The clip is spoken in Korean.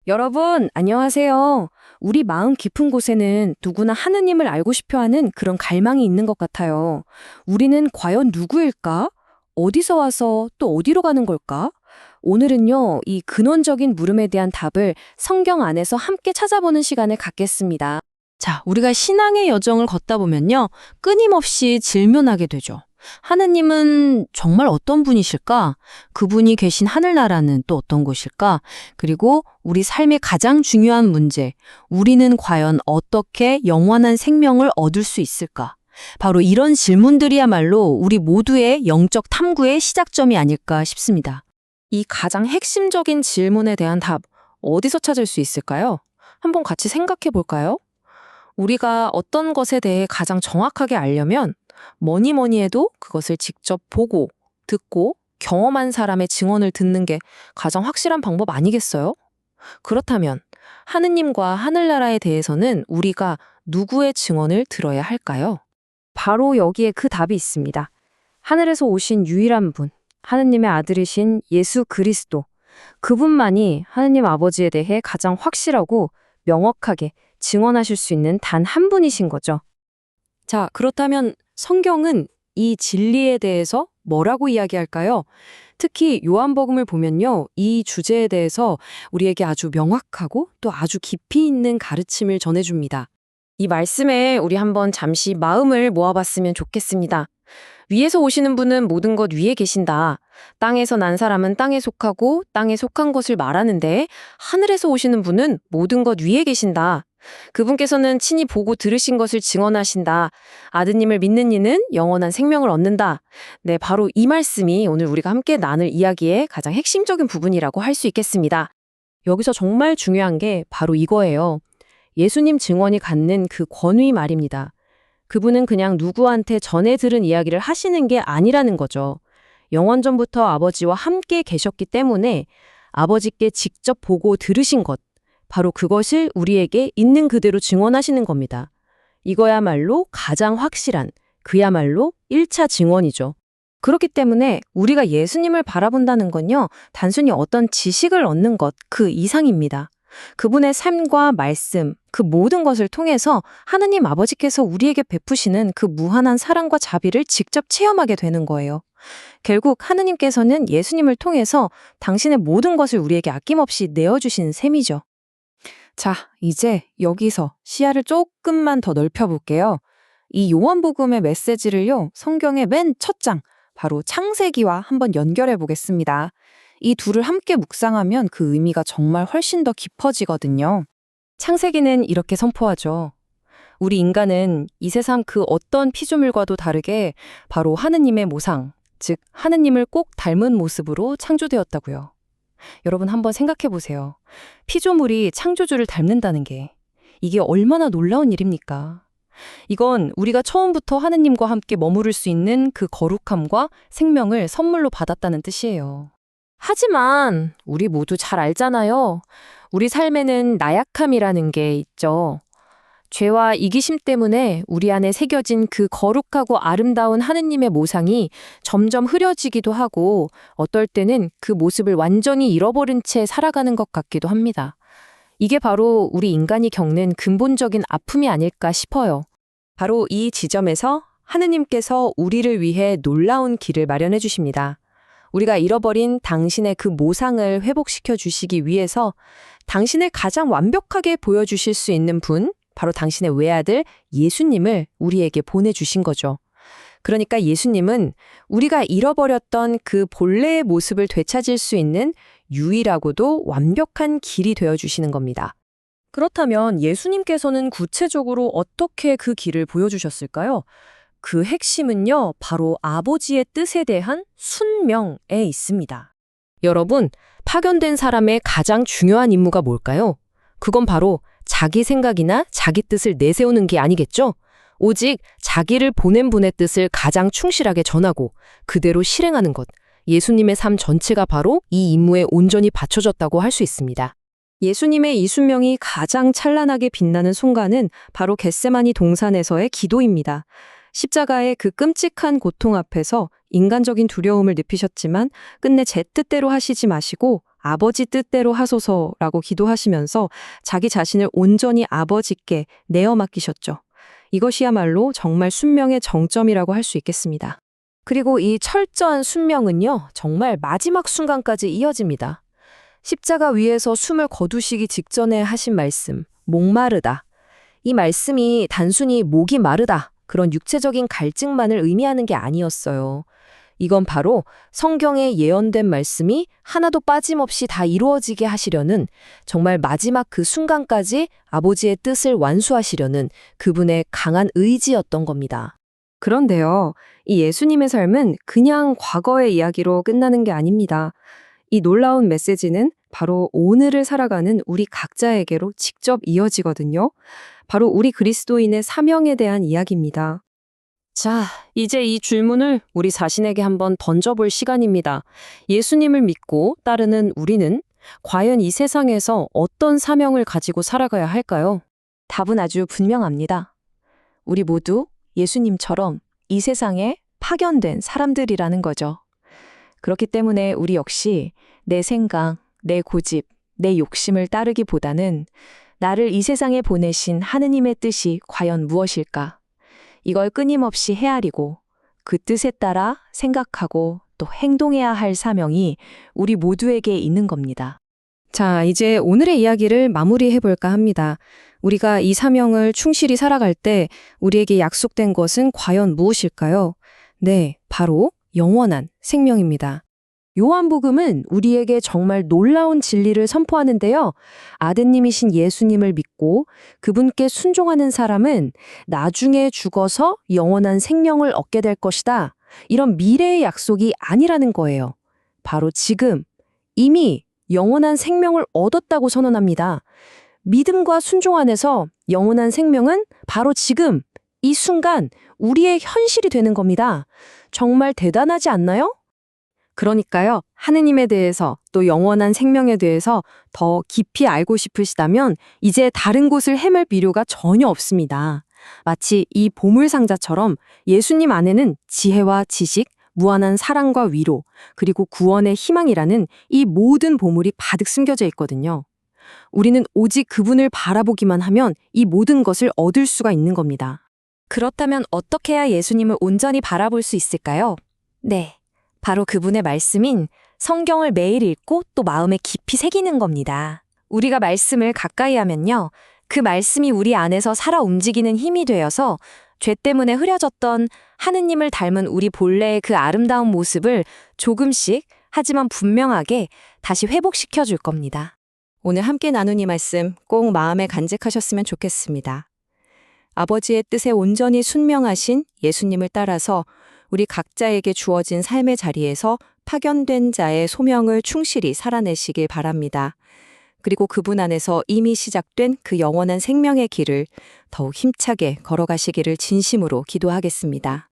여러분, 안녕하세요. 우리 마음 깊은 곳에는 누구나 하느님을 알고 싶어 하는 그런 갈망이 있는 것 같아요. 우리는 과연 누구일까? 어디서 와서 또 어디로 가는 걸까? 오늘은요, 이 근원적인 물음에 대한 답을 성경 안에서 함께 찾아보는 시간을 갖겠습니다. 자, 우리가 신앙의 여정을 걷다 보면요, 끊임없이 질문하게 되죠. 하느님은 정말 어떤 분이실까? 그분이 계신 하늘나라는 또 어떤 곳일까? 그리고 우리 삶의 가장 중요한 문제, 우리는 과연 어떻게 영원한 생명을 얻을 수 있을까? 바로 이런 질문들이야말로 우리 모두의 영적 탐구의 시작점이 아닐까 싶습니다. 이 가장 핵심적인 질문에 대한 답, 어디서 찾을 수 있을까요? 한번 같이 생각해 볼까요? 우리가 어떤 것에 대해 가장 정확하게 알려면 뭐니 해도 그것을 직접 보고, 듣고, 경험한 사람의 증언을 듣는 게 가장 확실한 방법 아니겠어요? 그렇다면 하느님과 하늘나라에 대해서는 우리가 누구의 증언을 들어야 할까요? 바로 여기에 그 답이 있습니다. 하늘에서 오신 유일한 분, 하느님의 아들이신 예수 그리스도. 그분만이 하느님 아버지에 대해 가장 확실하고 명확하게 증언하실 수 있는 단 한 분이신 거죠. 자, 그렇다면 성경은 이 진리에 대해서 뭐라고 이야기할까요? 특히 요한복음을 보면요, 이 주제에 대해서 우리에게 아주 명확하고 또 아주 깊이 있는 가르침을 전해줍니다. 이 말씀에 우리 한번 잠시 마음을 모아봤으면 좋겠습니다. 위에서 오시는 분은 모든 것 위에 계신다. 땅에서 난 사람은 땅에 속하고 땅에 속한 것을 말하는데 하늘에서 오시는 분은 모든 것 위에 계신다. 그분께서는 친히 보고 들으신 것을 증언하신다. 아드님을 믿는 이는 영원한 생명을 얻는다. 네, 바로 이 말씀이 오늘 우리가 함께 나눌 이야기의 가장 핵심적인 부분이라고 할 수 있겠습니다. 여기서 정말 중요한 게 바로 이거예요. 예수님 증언이 갖는 그 권위 말입니다. 그분은 그냥 누구한테 전해 들은 이야기를 하시는 게 아니라는 거죠. 영원전부터 아버지와 함께 계셨기 때문에 아버지께 직접 보고 들으신 것, 바로 그것을 우리에게 있는 그대로 증언하시는 겁니다. 이거야말로 가장 확실한, 그야말로 1차 증언이죠. 그렇기 때문에 우리가 예수님을 바라본다는 건요, 단순히 어떤 지식을 얻는 것, 그 이상입니다. 그분의 삶과 말씀, 그 모든 것을 통해서 하느님 아버지께서 우리에게 베푸시는 그 무한한 사랑과 자비를 직접 체험하게 되는 거예요. 결국 하느님께서는 예수님을 통해서 당신의 모든 것을 우리에게 아낌없이 내어주신 셈이죠. 자, 이제 여기서 시야를 조금만 더 넓혀볼게요. 이 요한복음의 메시지를요, 성경의 맨 첫 장, 바로 창세기와 한번 연결해 보겠습니다. 이 둘을 함께 묵상하면 그 의미가 정말 훨씬 더 깊어지거든요. 창세기는 이렇게 선포하죠. 우리 인간은 이 세상 그 어떤 피조물과도 다르게 바로 하느님의 모상, 즉 하느님을 꼭 닮은 모습으로 창조되었다고요. 여러분 한번 생각해 보세요. 피조물이 창조주를 닮는다는 게 이게 얼마나 놀라운 일입니까? 이건 우리가 처음부터 하느님과 함께 머무를 수 있는 그 거룩함과 생명을 선물로 받았다는 뜻이에요. 하지만 우리 모두 잘 알잖아요. 우리 삶에는 나약함이라는 게 있죠. 죄와 이기심 때문에 우리 안에 새겨진 그 거룩하고 아름다운 하느님의 모상이 점점 흐려지기도 하고 어떨 때는 그 모습을 완전히 잃어버린 채 살아가는 것 같기도 합니다. 이게 바로 우리 인간이 겪는 근본적인 아픔이 아닐까 싶어요. 바로 이 지점에서 하느님께서 우리를 위해 놀라운 길을 마련해 주십니다. 우리가 잃어버린 당신의 그 모상을 회복시켜 주시기 위해서 당신을 가장 완벽하게 보여주실 수 있는 분, 바로 당신의 외아들 예수님을 우리에게 보내주신 거죠. 그러니까 예수님은 우리가 잃어버렸던 그 본래의 모습을 되찾을 수 있는 유일하고도 완벽한 길이 되어주시는 겁니다. 그렇다면 예수님께서는 구체적으로 어떻게 그 길을 보여주셨을까요? 그 핵심은요, 바로 아버지의 뜻에 대한 순명에 있습니다. 여러분, 파견된 사람의 가장 중요한 임무가 뭘까요? 그건 바로 자기 생각이나 자기 뜻을 내세우는 게 아니겠죠? 오직 자기를 보낸 분의 뜻을 가장 충실하게 전하고 그대로 실행하는 것. 예수님의 삶 전체가 바로 이 임무에 온전히 바쳐졌다고 할 수 있습니다. 예수님의 이 순명이 가장 찬란하게 빛나는 순간은 바로 겟세마니 동산에서의 기도입니다. 십자가의 그 끔찍한 고통 앞에서 인간적인 두려움을 느끼셨지만 끝내 제 뜻대로 하시지 마시고 아버지 뜻대로 하소서라고 기도하시면서 자기 자신을 온전히 아버지께 내어 맡기셨죠. 이것이야말로 정말 순명의 정점이라고 할 수 있겠습니다. 그리고 이 철저한 순명은요, 정말 마지막 순간까지 이어집니다. 십자가 위에서 숨을 거두시기 직전에 하신 말씀, 목마르다. 이 말씀이 단순히 목이 마르다, 그런 육체적인 갈증만을 의미하는 게 아니었어요. 이건 바로 성경에 예언된 말씀이 하나도 빠짐없이 다 이루어지게 하시려는, 정말 마지막 그 순간까지 아버지의 뜻을 완수하시려는 그분의 강한 의지였던 겁니다. 그런데요, 이 예수님의 삶은 그냥 과거의 이야기로 끝나는 게 아닙니다. 이 놀라운 메시지는 바로 오늘을 살아가는 우리 각자에게로 직접 이어지거든요. 바로 우리 그리스도인의 사명에 대한 이야기입니다. 자, 이제 이 질문을 우리 자신에게 한번 던져볼 시간입니다. 예수님을 믿고 따르는 우리는 과연 이 세상에서 어떤 사명을 가지고 살아가야 할까요? 답은 아주 분명합니다. 우리 모두 예수님처럼 이 세상에 파견된 사람들이라는 거죠. 그렇기 때문에 우리 역시 내 생각, 내 고집, 내 욕심을 따르기보다는 나를 이 세상에 보내신 하느님의 뜻이 과연 무엇일까? 이걸 끊임없이 헤아리고 그 뜻에 따라 생각하고 또 행동해야 할 사명이 우리 모두에게 있는 겁니다. 자, 이제 오늘의 이야기를 마무리해 볼까 합니다. 우리가 이 사명을 충실히 살아갈 때 우리에게 약속된 것은 과연 무엇일까요? 네, 바로 영원한 생명입니다. 요한복음은 우리에게 정말 놀라운 진리를 선포하는데요. 아드님이신 예수님을 믿고 그분께 순종하는 사람은 나중에 죽어서 영원한 생명을 얻게 될 것이다. 이런 미래의 약속이 아니라는 거예요. 바로 지금 이미 영원한 생명을 얻었다고 선언합니다. 믿음과 순종 안에서 영원한 생명은 바로 지금, 이 순간 우리의 현실이 되는 겁니다. 정말 대단하지 않나요? 그러니까요, 하느님에 대해서 또 영원한 생명에 대해서 더 깊이 알고 싶으시다면 이제 다른 곳을 헤맬 필요가 전혀 없습니다. 마치 이 보물상자처럼 예수님 안에는 지혜와 지식, 무한한 사랑과 위로, 그리고 구원의 희망이라는 이 모든 보물이 가득 숨겨져 있거든요. 우리는 오직 그분을 바라보기만 하면 이 모든 것을 얻을 수가 있는 겁니다. 그렇다면 어떻게 해야 예수님을 온전히 바라볼 수 있을까요? 네, 바로 그분의 말씀인 성경을 매일 읽고 또 마음에 깊이 새기는 겁니다. 우리가 말씀을 가까이 하면요, 그 말씀이 우리 안에서 살아 움직이는 힘이 되어서 죄 때문에 흐려졌던 하느님을 닮은 우리 본래의 그 아름다운 모습을 조금씩 하지만 분명하게 다시 회복시켜 줄 겁니다. 오늘 함께 나눈 이 말씀 꼭 마음에 간직하셨으면 좋겠습니다. 아버지의 뜻에 온전히 순명하신 예수님을 따라서 우리 각자에게 주어진 삶의 자리에서 파견된 자의 소명을 충실히 살아내시길 바랍니다. 그리고 그분 안에서 이미 시작된 그 영원한 생명의 길을 더욱 힘차게 걸어가시기를 진심으로 기도하겠습니다.